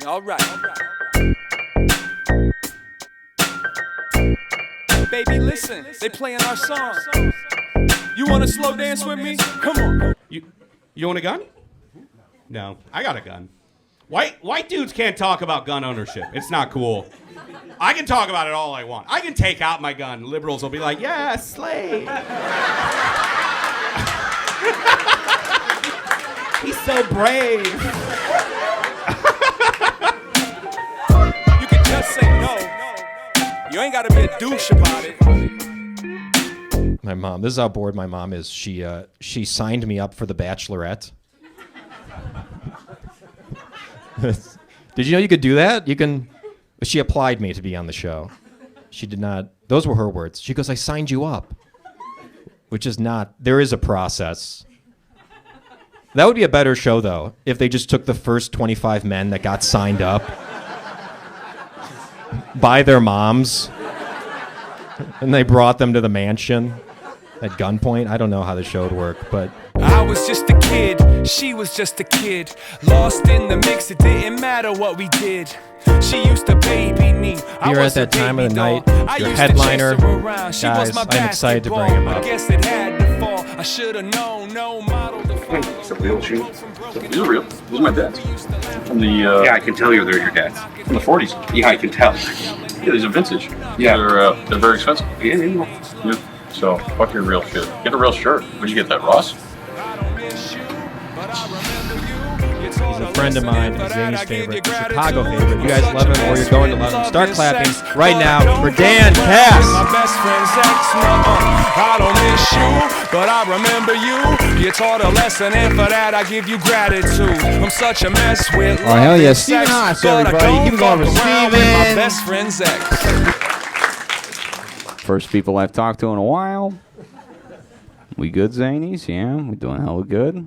All right. Baby, listen, they playing our song. You want to slow dance with me? Come on. You want a gun? No, I got a gun. White dudes can't talk about gun ownership. It's not cool. I can talk about it all I want. I can take out my gun. Liberals will be like, yeah, slave. He's so brave. You can just say no. You ain't got to be a douche about it. My mom, this is how bored my mom is. She signed me up for The Bachelorette. Did you know you could do that? She applied me to be on the show. She did not. Those were her words. She goes, I signed you up. Which is not, there is a process. That would be a better show, though, if they just took the first 25 men that got signed up by their moms and they brought them to the mansion at gunpoint. I don't know how the show would work, but... I was just a kid, she was just a kid. Lost in the mix, it didn't matter what we did. She used to baby me. You're at that time of the night, your headliner. Guys, I'm excited to bring him up. I guess it had to fall. I should have known, no model to follow. It's a real shoe. These are real. These are my dad's. From the yeah, I can tell they're your dad's. From the 40s. Yeah, I can tell. Yeah, these are vintage. Yeah, they're very expensive. Yeah. So fuck your real shit. Get a real shirt. Where'd you get that, Ross? He's a friend of mine, Zane's favorite, Chicago favorite. You guys love him or you're going to love him. Start clapping right now for Dan Cass. My best friend's ex, I don't miss you, but I remember you. You taught a lesson, and for that I give you gratitude. I'm such a mess with love. Oh, hell yeah. Steven Haas, everybody. Keep it going for Steven. My best friend's ex. First people I've talked to in a while. We good, Zanies? Yeah, we doing hella good.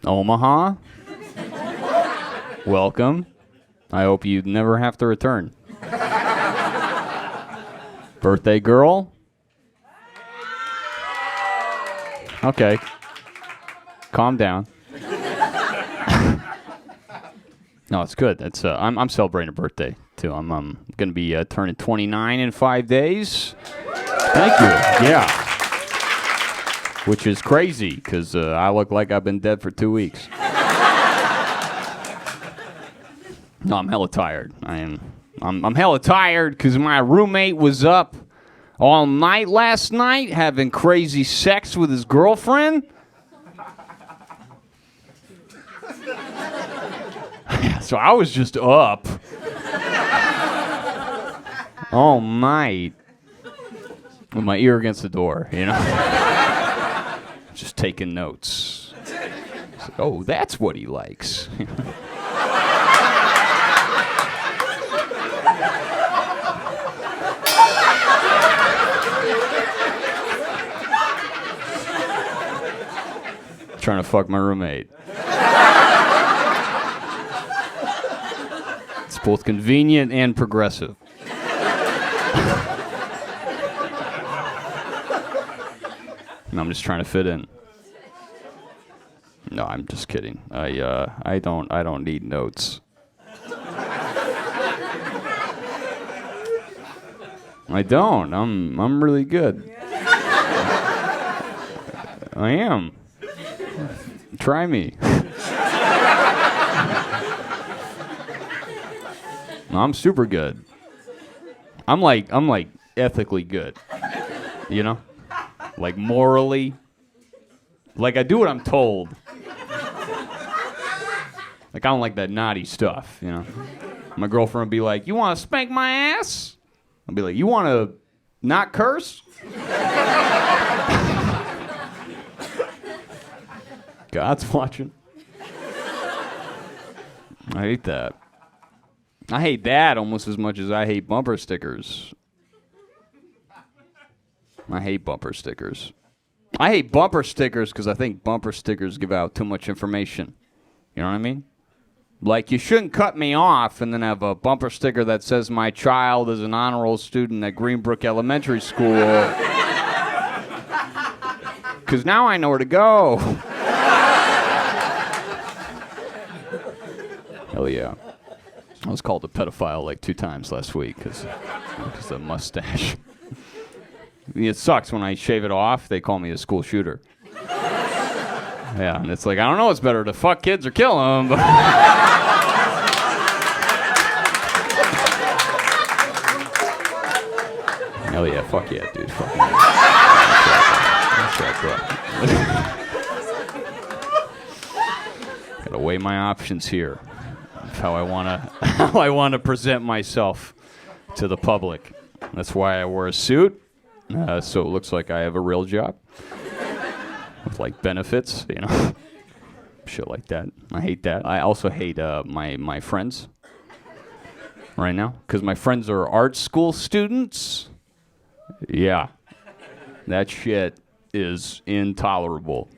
Omaha. Welcome. I hope you never have to return. Birthday girl. Okay. Calm down. No, it's good. That's I'm celebrating a birthday too. I'm gonna be turning 29 in 5 days. Thank you. Yeah. Which is crazy because I look like I've been dead for 2 weeks. No, I'm hella tired. I'm hella tired because my roommate was up all night last night having crazy sex with his girlfriend. So I was just up all night with my ear against the door, you know, just taking notes. Like, oh, that's what he likes. Trying to fuck my roommate. It's both convenient and progressive. No, I'm just trying to fit in. No, I'm just kidding. I don't need notes. I don't. I'm really good. I am. Try me. No, I'm super good. I'm like ethically good. You know? Like morally. Like I do what I'm told. Like I don't like that naughty stuff, you know? My girlfriend would be like, "You want to spank my ass?" I'll be like, "You want to not curse?" God's watching. I hate that. I hate that almost as much as I hate bumper stickers. I hate bumper stickers. I hate bumper stickers because I think bumper stickers give out too much information. You know what I mean? Like, you shouldn't cut me off and then have a bumper sticker that says my child is an honor roll student at Greenbrook Elementary School. Because now I know where to go. Hell yeah. I was called a pedophile like 2 times last week because of the mustache. It sucks when I shave it off. They call me a school shooter. Yeah, and it's like, I don't know what's better, to fuck kids or kill them. But hell yeah, fuck yeah, dude. Fuck yeah. That's right, bro. Gotta weigh my options here. Of how I wanna present myself to the public. That's why I wear a suit, so it looks like I have a real job with like benefits, you know, shit like that. I hate that. I also hate my friends right now because my friends are art school students. Yeah, that shit is intolerable.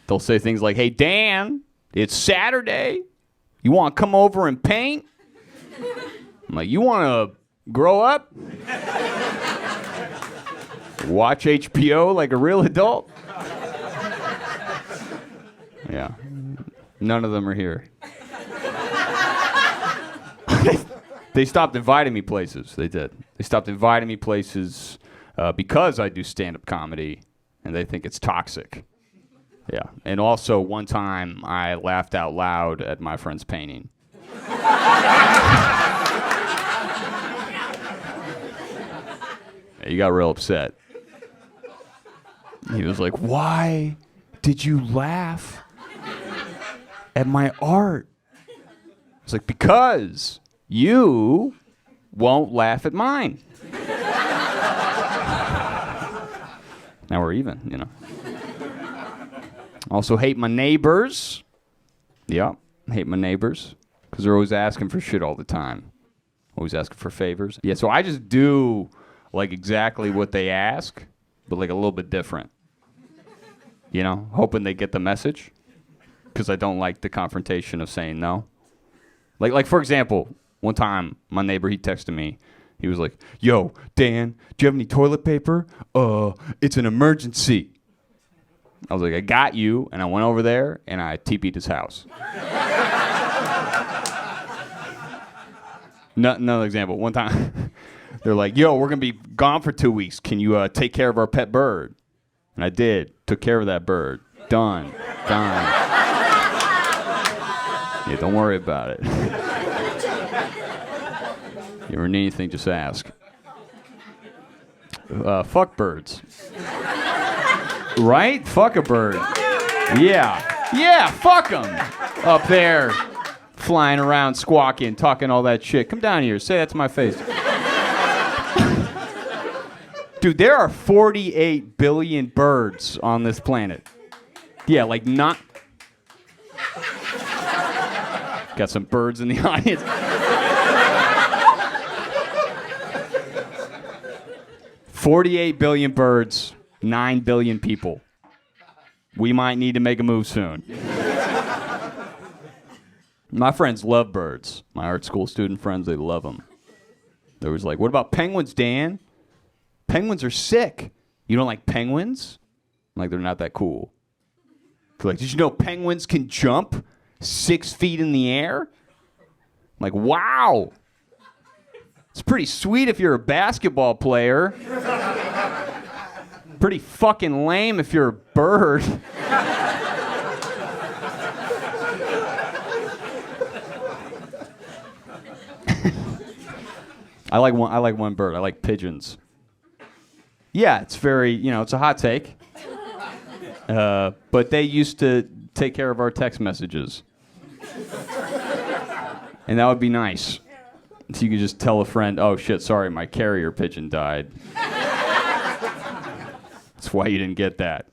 They'll say things like, "Hey Dan, it's Saturday. You want to come over and paint?" I'm like, "You want to grow up? Watch HBO like a real adult?" Yeah. None of them are here. They stopped inviting me places. They did. They stopped inviting me places because I do stand-up comedy, and they think it's toxic. Yeah. And also, one time, I laughed out loud at my friend's painting. He got real upset. He was like, "Why did you laugh at my art?" I was like, "Because you won't laugh at mine." Now we're even, you know. Also hate my neighbors. Yeah, hate my neighbors. Because they're always asking for shit all the time. Always asking for favors. Yeah, so I just do like exactly what they ask, but like a little bit different. You know, hoping they get the message. Because I don't like the confrontation of saying no. Like for example, one time my neighbor, he texted me. He was like, "Yo, Dan, do you have any toilet paper? It's an emergency." I was like, "I got you," and I went over there and I TP'd his house. Another example. One time, they're like, "Yo, we're gonna be gone for 2 weeks. Can you take care of our pet bird?" And I did. Took care of that bird. Done. Yeah, don't worry about it. You ever need anything, just ask. Fuck birds. Right? Fuck a bird. Yeah, fuck them. Up there, flying around, squawking, talking all that shit. Come down here, say that to my face. Dude, there are 48 billion birds on this planet. Yeah, like not... Got some birds in the audience. 48 billion birds, 9 billion people. We might need to make a move soon. My friends love birds. My art school student friends, they love them. They was like, "What about penguins, Dan? Penguins are sick." "You don't like penguins?" I'm like, "They're not that cool." They're like, "Did you know penguins can jump 6 feet in the air?" I'm like, "Wow. It's pretty sweet if you're a basketball player. Pretty fucking lame if you're a bird." I like one bird. I like pigeons. Yeah, it's very, it's a hot take. But they used to take care of our text messages. And that would be nice. So you could just tell a friend, "Oh shit, sorry, my carrier pigeon died." That's why you didn't get that.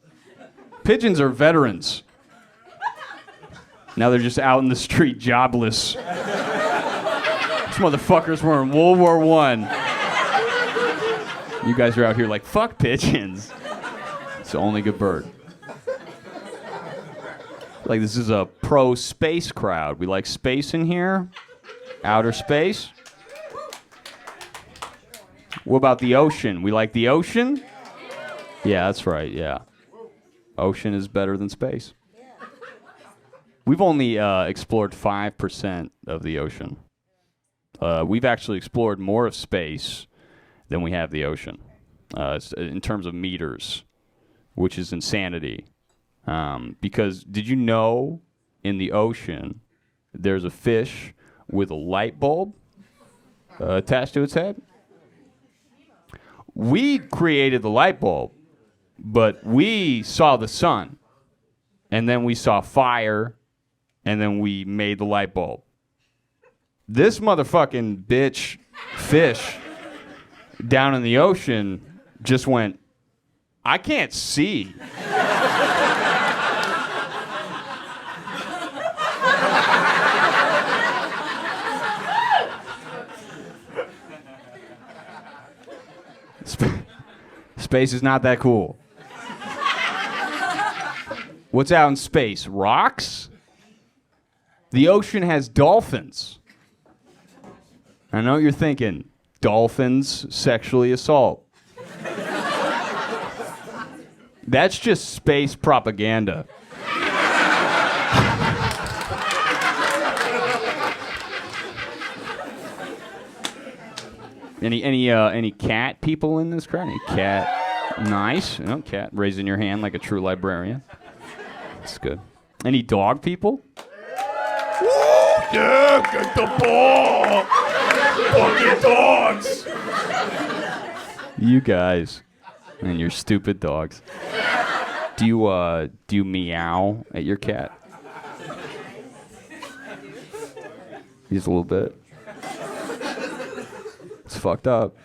Pigeons are veterans. Now they're just out in the street jobless. These motherfuckers were in World War I. You guys are out here like, fuck pigeons. It's the only good bird. Like, this is a pro-space crowd. We like space in here. Outer space. What about the ocean? We like the ocean? Yeah, that's right, yeah. Ocean is better than space. We've only explored 5% of the ocean. We've actually explored more of space than we have the ocean in terms of meters, which is insanity. Because did you know in the ocean there's a fish with a light bulb attached to its head? We created the light bulb, but we saw the sun, and then we saw fire, and then we made the light bulb. This motherfucking bitch fish down in the ocean just went, I can't see. Space is not that cool. What's out in space? Rocks? The ocean has dolphins. I know what you're thinking. Dolphins sexually assault. That's just space propaganda. Any cat people in this crowd? Any cat? Nice. Oh, cat raising your hand like a true librarian. That's good. Any dog people? Woo! Yeah, get the ball. Fucking dogs. You guys and your stupid dogs. Do you meow at your cat? Just a little bit. It's fucked up.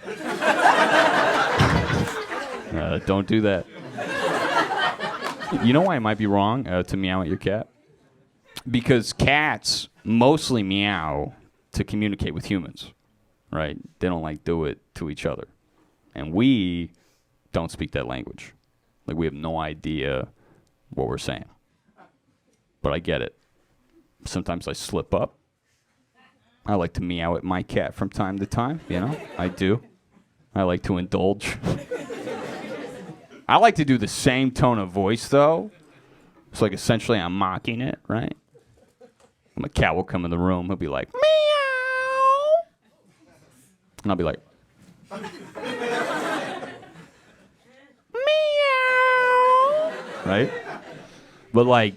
Don't do that. You know why it might be wrong to meow at your cat? Because cats mostly meow to communicate with humans, right? They don't do it to each other. And we don't speak that language. We have no idea what we're saying. But I get it. Sometimes I slip up. I like to meow at my cat from time to time, I do. I like to indulge. I like to do the same tone of voice, though. It's essentially I'm mocking it, right? My cat will come in the room. He'll be like, meow. And I'll be like, meow. Right? But,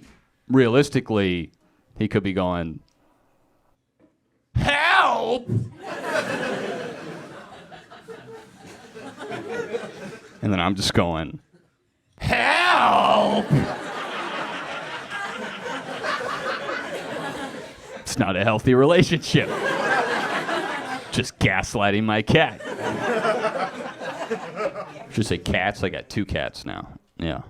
realistically, he could be going, help! And then I'm just going, help! It's not a healthy relationship. Just gaslighting my cat. Should say cats. I got 2 cats now. Yeah.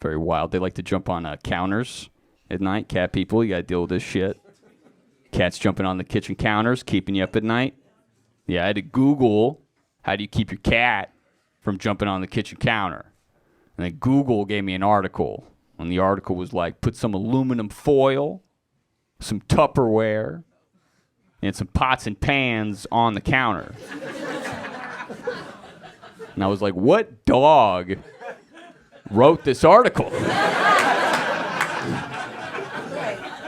Very wild. They like to jump on counters at night. Cat people, you got to deal with this shit. Cats jumping on the kitchen counters, keeping you up at night. Yeah, I had to Google how do you keep your cat from jumping on the kitchen counter. And then Google gave me an article. And the article was put some aluminum foil, some Tupperware, and some pots and pans on the counter. And I was like, what dog wrote this article?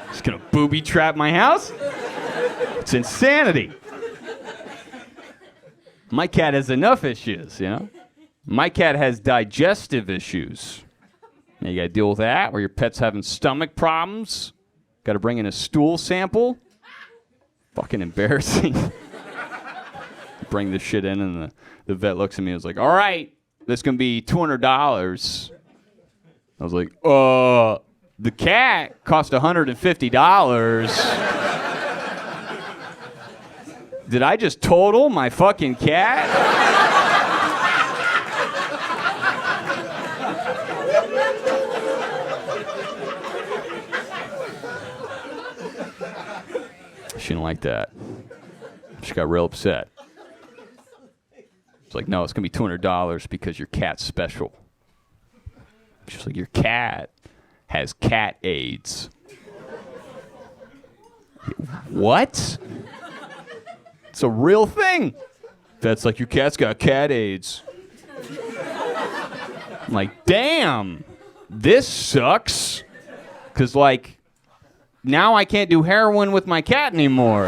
Just gonna booby trap my house? It's insanity. My cat has enough issues, My cat has digestive issues. Now you gotta deal with that, or your pet's having stomach problems. Gotta bring in a stool sample. Fucking embarrassing. Bring this shit in, and the vet looks at me and is like, all right, this can be $200. I was like, the cat cost $150. Did I just total my fucking cat? She didn't like that. She got real upset. It's like, no, it's going to be $200 because your cat's special. She's like, your cat has cat AIDS. What? It's a real thing. That's your cat's got cat AIDS. I'm like, damn, this sucks. Because, now I can't do heroin with my cat anymore.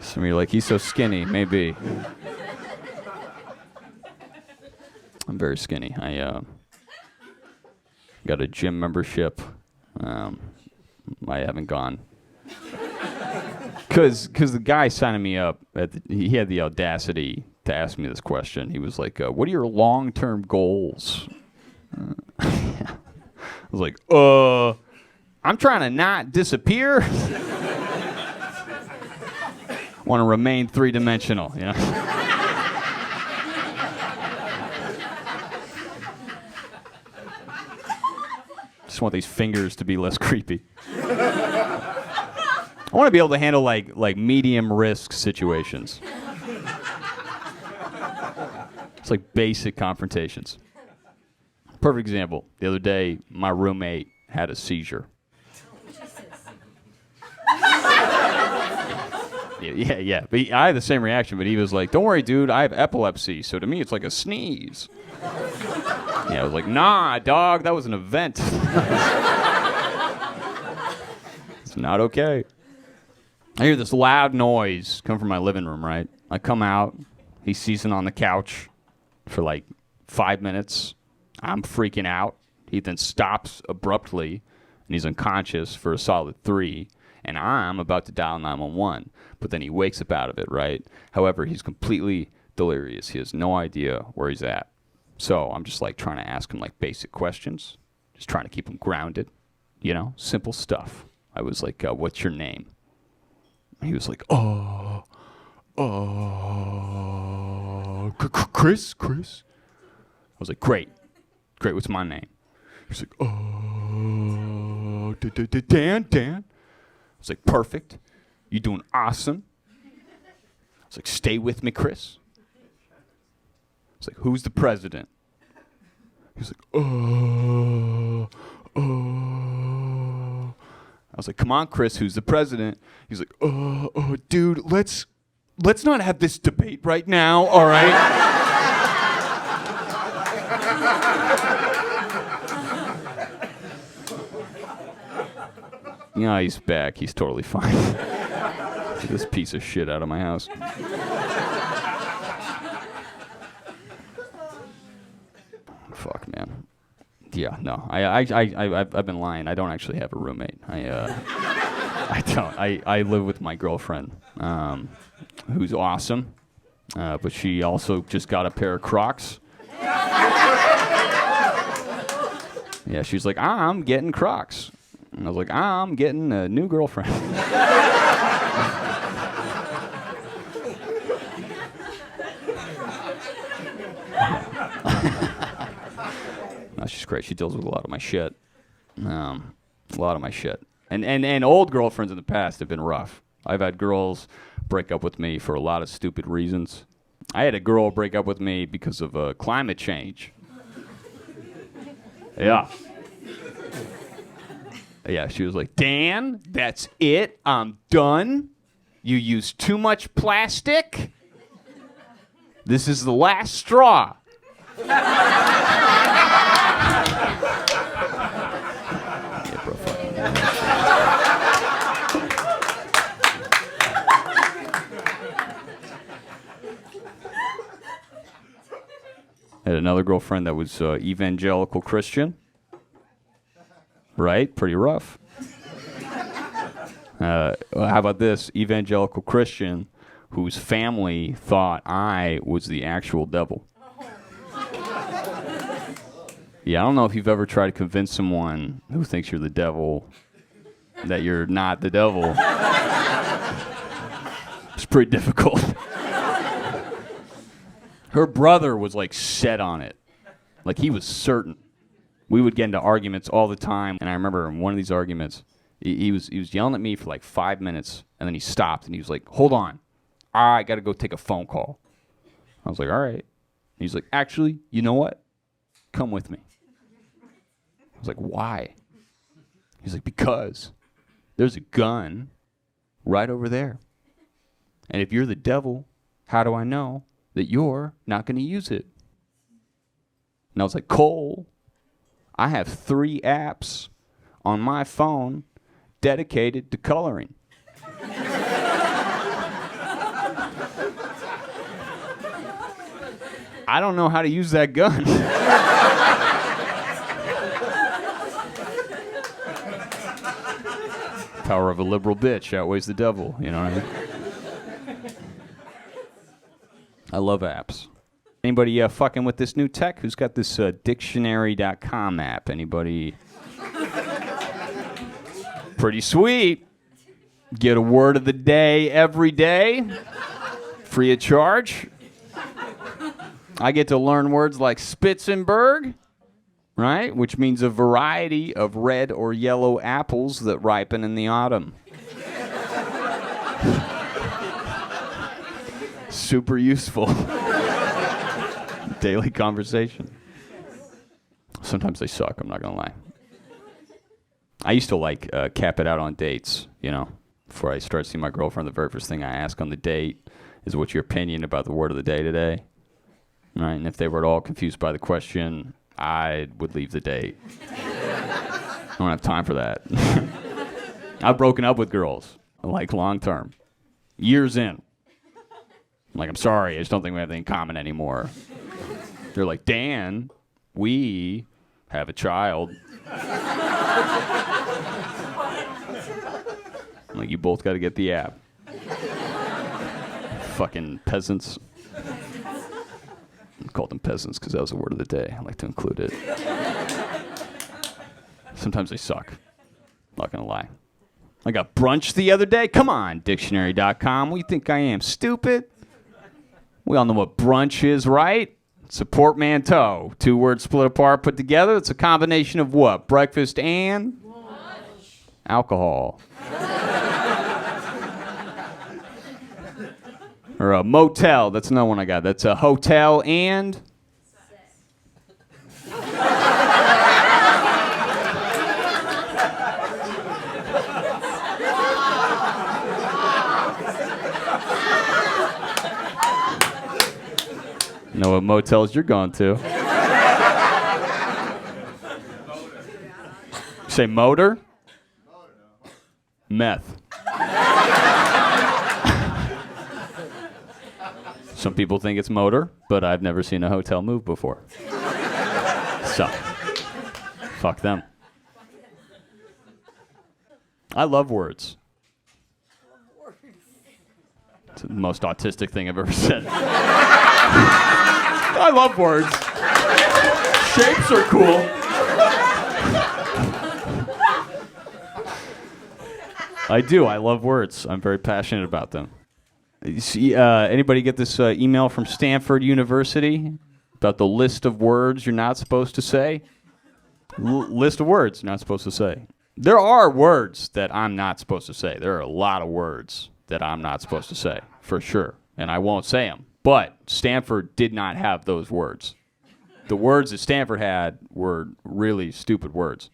Some of you are like, he's so skinny. Maybe. I'm very skinny. I got a gym membership. I haven't gone. Because the guy signing me up, he had the audacity to ask me this question. He was like, what are your long-term goals? I was like, I'm trying to not disappear. Want to remain three-dimensional, you know? Just want these fingers to be less creepy. I want to be able to handle like medium risk situations. It's like basic confrontations. Perfect example. The other day, my roommate had a seizure. Yeah. But I had the same reaction, but he was like, "Don't worry, dude. I have epilepsy, so to me, it's like a sneeze." Yeah, I was like, "Nah, dog. That was an event. It's not okay." I hear this loud noise come from my living room, right? I come out. He's seizing on the couch for like 5 minutes. I'm freaking out. He then stops abruptly, and he's unconscious for a solid 3. And I'm about to dial 911. But then he wakes up out of it, right? However, he's completely delirious. He has no idea where he's at. So I'm just like trying to ask him like basic questions. Just trying to keep him grounded. You know, simple stuff. I was like, what's your name? He was like, Chris. I was like, great, what's my name? He was like, Dan. I was like, perfect, you're doing awesome. I was like, stay with me, Chris. I was like, who's the president? He was like, I was like, come on, Chris, who's the president? He's like, dude, let's not have this debate right now, all right? Yeah, he's back. He's totally fine. Get this piece of shit out of my house. Fuck, man. Yeah, no. I've been lying. I don't actually have a roommate. I don't. I live with my girlfriend, who's awesome, but she also just got a pair of Crocs. Yeah, she's like, I'm getting Crocs. And I was like, I'm getting a new girlfriend. No, she's great. She deals with a lot of my shit. A lot of my shit. And old girlfriends in the past have been rough. I've had girls break up with me for a lot of stupid reasons. I had a girl break up with me because of climate change. Yeah. Yeah, she was like, Dan, that's it. I'm done. You use too much plastic. This is the last straw. Yeah, bro, fuck. I had another girlfriend that was evangelical Christian. Right? Pretty rough. How about this? Evangelical Christian whose family thought I was the actual devil. Yeah, I don't know if you've ever tried to convince someone who thinks you're the devil that you're not the devil. It's pretty difficult. Her brother was like set on it. Like he was certain. We would get into arguments all the time, and I remember in one of these arguments, he was yelling at me for like 5 minutes, and then he stopped, and he was like, hold on, I got to go take a phone call. I was like, all right. And he's like, actually, you know what? Come with me. I was like, why? He's like, because there's a gun right over there, and if you're the devil, how do I know that you're not going to use it? And I was like, Cole, I have 3 apps on my phone dedicated to coloring. I don't know how to use that gun. Power of a liberal bitch outweighs the devil, you know what I mean? I love apps. Anybody fucking with this new tech? Who's got this dictionary.com app? Anybody? Pretty sweet. Get a word of the day every day. Free of charge. I get to learn words like Spitzenberg, right? Which means a variety of red or yellow apples that ripen in the autumn. Super useful. Daily conversation. Sometimes they suck, I'm not gonna lie. I used to like cap it out on dates, you know. Before I start seeing my girlfriend, the very first thing I ask on the date is, what's your opinion about the word of the day today? Right? And if they were at all confused by the question, I would leave the date. I don't have time for that. I've broken up with girls, like long term, years in. I'm like, I'm sorry, I just don't think we have anything in common anymore. They're like, Dan, we have a child. I'm like, you both got to get the app. Fucking peasants. I called them peasants because that was the word of the day. I like to include it. Sometimes they suck. Not gonna lie. I got brunch the other day. Come on, dictionary.com. What do you think I am, stupid? We all know what brunch is, right? It's a portmanteau. 2 words split apart, put together. It's a combination of what? Breakfast and? Lunch. Alcohol. Or a motel. That's another one I got. That's a hotel and? Know what motels you're going to. Say motor? Meth. Some people think it's motor, but I've never seen a hotel move before. So, fuck them. I love words. It's the most autistic thing I've ever said. I love words. Shapes are cool. I do. I love words. I'm very passionate about them. You see, anybody get this email from Stanford University about the list of words you're not supposed to say? List of words you're not supposed to say. There are words that I'm not supposed to say. There are a lot of words that I'm not supposed to say, for sure. And I won't say them. But Stanford did not have those words. The words that Stanford had were really stupid words.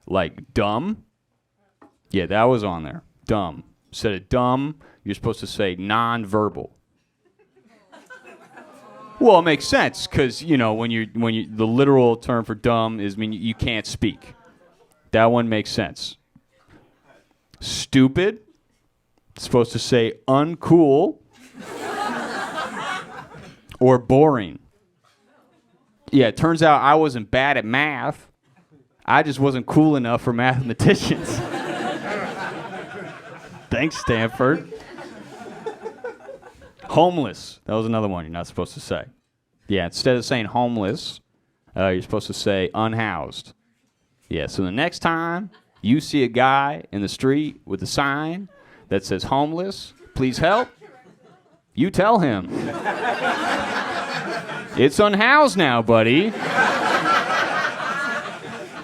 Like dumb. Yeah, that was on there. Dumb. Instead of dumb, you're supposed to say non-verbal. Well, it makes sense because, you know, when you the literal term for dumb is mean you can't speak. That one makes sense. Stupid. It's supposed to say uncool. Or boring. Yeah, it turns out I wasn't bad at math. I just wasn't cool enough for mathematicians. Thanks, Stanford. Homeless. That was another one you're not supposed to say. Yeah, instead of saying homeless, you're supposed to say unhoused. Yeah, so the next time you see a guy in the street with a sign that says homeless, please help, you tell him. It's unhoused now, buddy.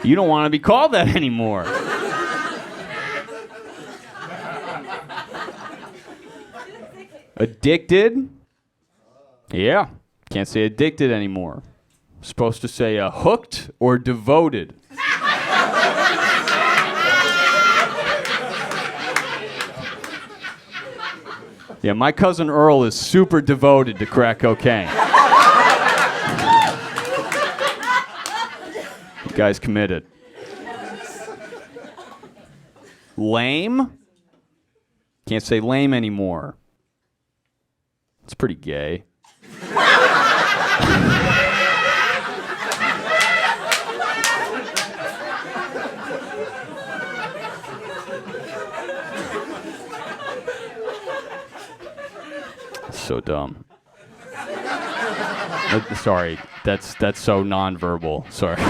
You don't want to be called that anymore. Addicted? Yeah, can't say addicted anymore. Supposed to say hooked or devoted. Yeah, my cousin Earl is super devoted to crack cocaine. guy's committed. Lame? Can't say lame anymore. It's pretty gay. So dumb. Sorry, that's so nonverbal. Sorry.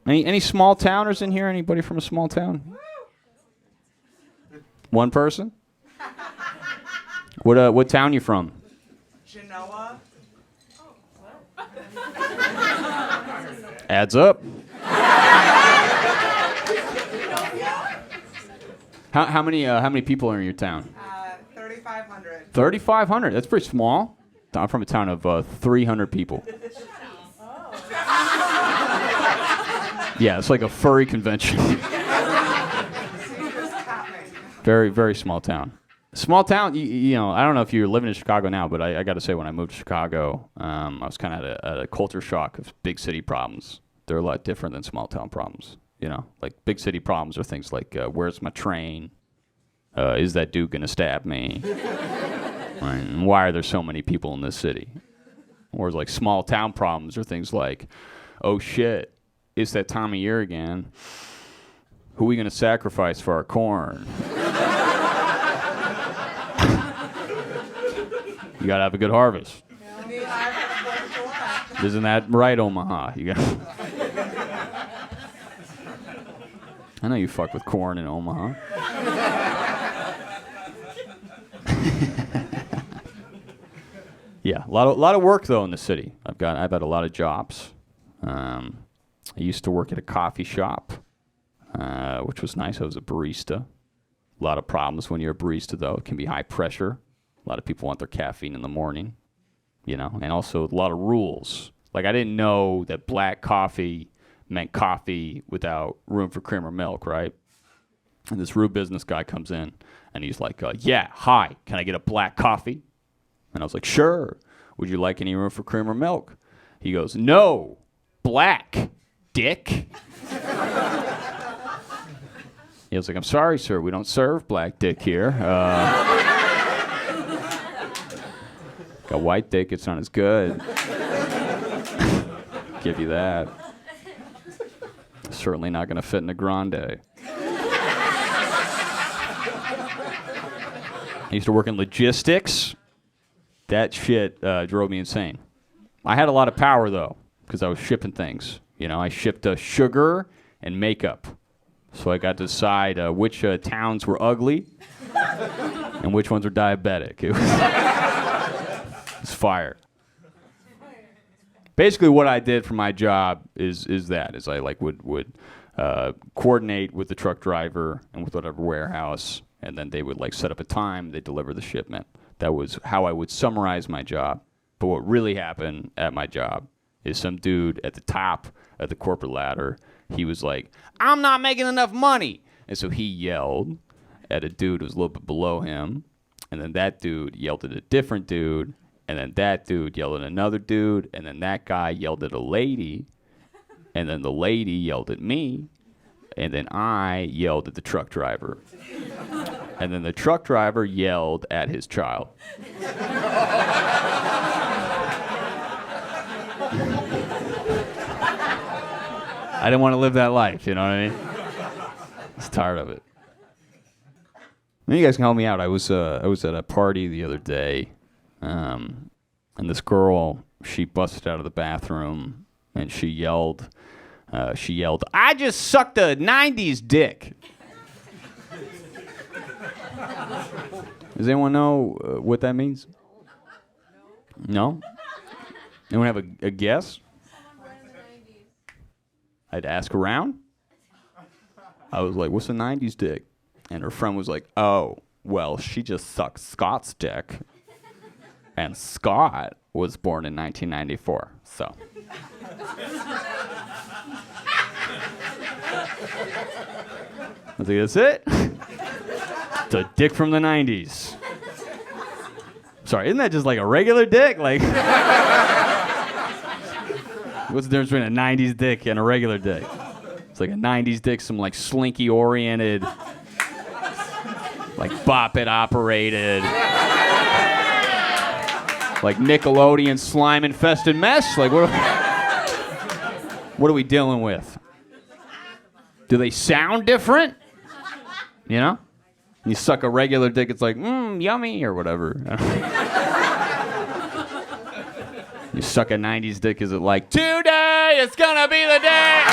Any small towners in here? Anybody from a small town? One person? What town you from? Genoa. Adds up. How many people are in your town? 3,500. 3,500. That's pretty small. I'm from a town of 300 people. Yeah, it's like a furry convention. Very, very small town. Small town, you know, I don't know if you're living in Chicago now, but I got to say, when I moved to Chicago, I was kind of at a culture shock of big city problems. They're a lot different than small town problems. You know, like big city problems are things like, where's my train? Is that dude going to stab me? Right, and why are there so many people in this city? Whereas like small town problems are things like, oh shit, it's that time of year again. Who are we going to sacrifice for our corn? You got to have a good harvest. Isn't that right, Omaha? You got. I know you fuck with corn in Omaha. Yeah, a lot of work though in the city. I've had a lot of jobs. I used to work at a coffee shop, which was nice. I was a barista. A lot of problems when you're a barista though. It can be high pressure. A lot of people want their caffeine in the morning, you know, and also a lot of rules. Like I didn't know that black coffee meant coffee without room for cream or milk, right? And this rude business guy comes in, and he's like, yeah, hi, can I get a black coffee? And I was like, sure. Would you like any room for cream or milk? He goes, no, black, dick. He was like, I'm sorry, sir, we don't serve black dick here. Got white dick, it's not as good. Give you that. Certainly not going to fit in a grande. I used to work in logistics. That shit drove me insane. I had a lot of power, though, because I was shipping things. You know, I shipped sugar and makeup. So I got to decide which towns were ugly and which ones were diabetic. It was fire. Basically, what I did for my job is I like would coordinate with the truck driver and with whatever warehouse, and then they would like set up a time. They deliver the shipment. That was how I would summarize my job. But what really happened at my job is some dude at the top of the corporate ladder. He was like, "I'm not making enough money," and so he yelled at a dude who was a little bit below him, and then that dude yelled at a different dude. And then that dude yelled at another dude, and then that guy yelled at a lady, and then the lady yelled at me, and then I yelled at the truck driver. And then the truck driver yelled at his child. I didn't want to live that life, you know what I mean? I was tired of it. Maybe you guys can help me out. I was at a party the other day. And this girl, she busted out of the bathroom and she yelled, "I just sucked a 90s dick." Does anyone know what that means? No? Anyone have a guess? I had to ask around. I was like, "What's a 90s dick?" And her friend was like, "Oh, well, she just sucked Scott's dick. And Scott was born in 1994, so." I was like, that's it? It's a dick from the 90s. Sorry, isn't that just like a regular dick? Like, what's the difference between a 90s dick and a regular dick? It's like a 90s dick, some like slinky-oriented, like bop-it operated, like Nickelodeon slime-infested mess. Like, what are we dealing with? Do they sound different? You know? You suck a regular dick, it's like, yummy, or whatever. You suck a 90s dick, is it like, today is gonna be the day?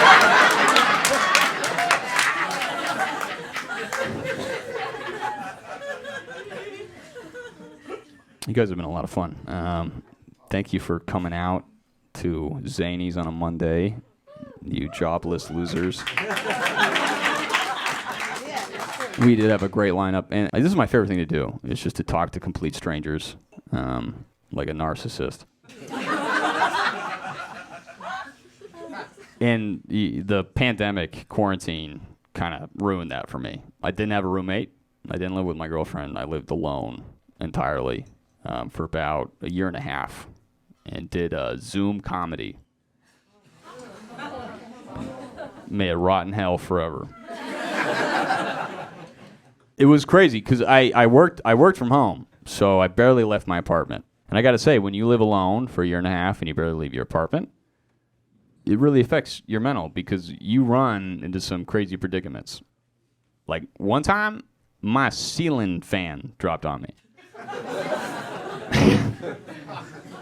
You guys have been a lot of fun. Thank you for coming out to Zany's on a Monday, you jobless losers. We did have a great lineup, and this is my favorite thing to do. It's just to talk to complete strangers, like a narcissist. And the pandemic quarantine kind of ruined that for me. I didn't have a roommate. I didn't live with my girlfriend. I lived alone entirely for about a year and a half, and did Zoom comedy. May it rot in hell forever. It was crazy because I worked from home, so I barely left my apartment. And I got to say, when you live alone for a year and a half and you barely leave your apartment, it really affects your mental because you run into some crazy predicaments. Like one time, my ceiling fan dropped on me.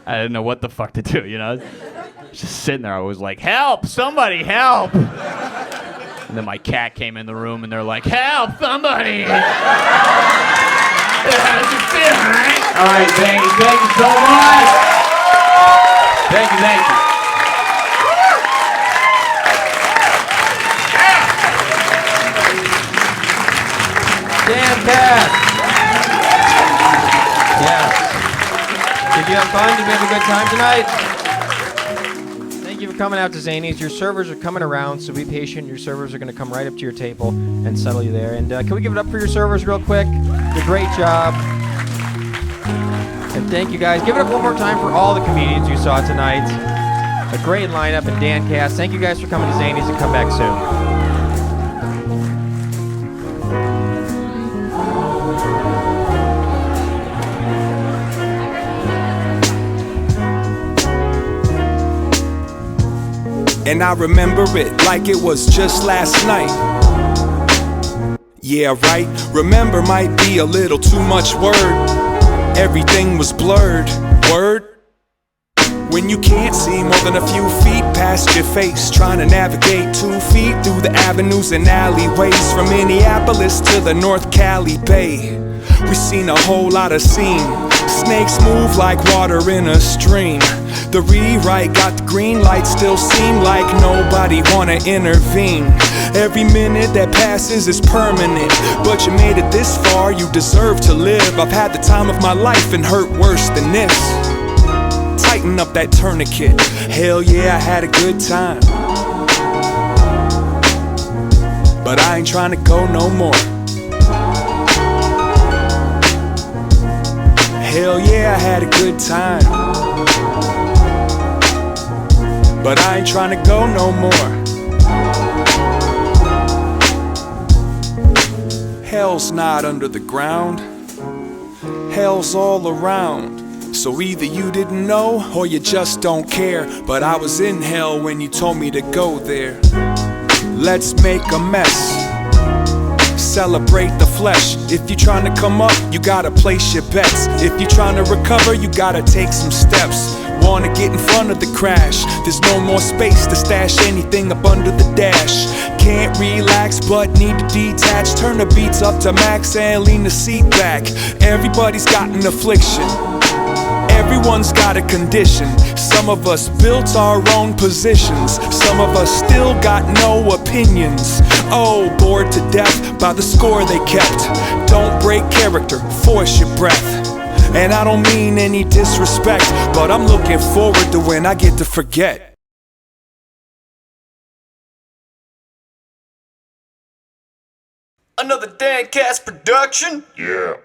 I didn't know what the fuck to do, you know? Just sitting there, I was like, help, somebody help. And then my cat came in the room, and they're like, help, somebody! How does it feel, right? All right, thank you so much! Thank you. Damn cat! Yes. Did you have fun? Did you have a good time tonight? Thank you for coming out to Zany's. Your servers are coming around, so be patient. Your servers are going to come right up to your table and settle you there. And can we give it up for your servers real quick? Did a great job. And thank you guys. Give it up one more time for all the comedians you saw tonight. A great lineup and Dan Cass. Thank you guys for coming to Zany's, and come back soon. And I remember it like it was just last night. Yeah, right. Remember might be a little too much word. Everything was blurred. Word? When you can't see more than a few feet past your face, trying to navigate 2 feet through the avenues and alleyways, from Minneapolis to the North Cali Bay. We seen a whole lot of scene. Snakes move like water in a stream. The rewrite got the green light, still seem like nobody wanna intervene. Every minute that passes is permanent, but you made it this far, you deserve to live. I've had the time of my life and hurt worse than this. Tighten up that tourniquet. Hell yeah, I had a good time, but I ain't trying to go no more. Hell yeah, I had a good time, but I ain't trying to go no more. Hell's not under the ground, hell's all around. So either you didn't know or you just don't care, but I was in hell when you told me to go there. Let's make a mess, celebrate the flesh. If you're trying to come up, you gotta place your bets. If you're trying to recover, you gotta take some steps. Wanna get in front of the crash, there's no more space to stash anything up under the dash. Can't relax but need to detach, turn the beats up to max and lean the seat back. Everybody's got an affliction, everyone's got a condition. Some of us built our own positions, some of us still got no opinions. Oh, bored to death by the score they kept. Don't break character, force your breath. And I don't mean any disrespect, but I'm looking forward to when I get to forget. Another Dan Cass production? Yeah.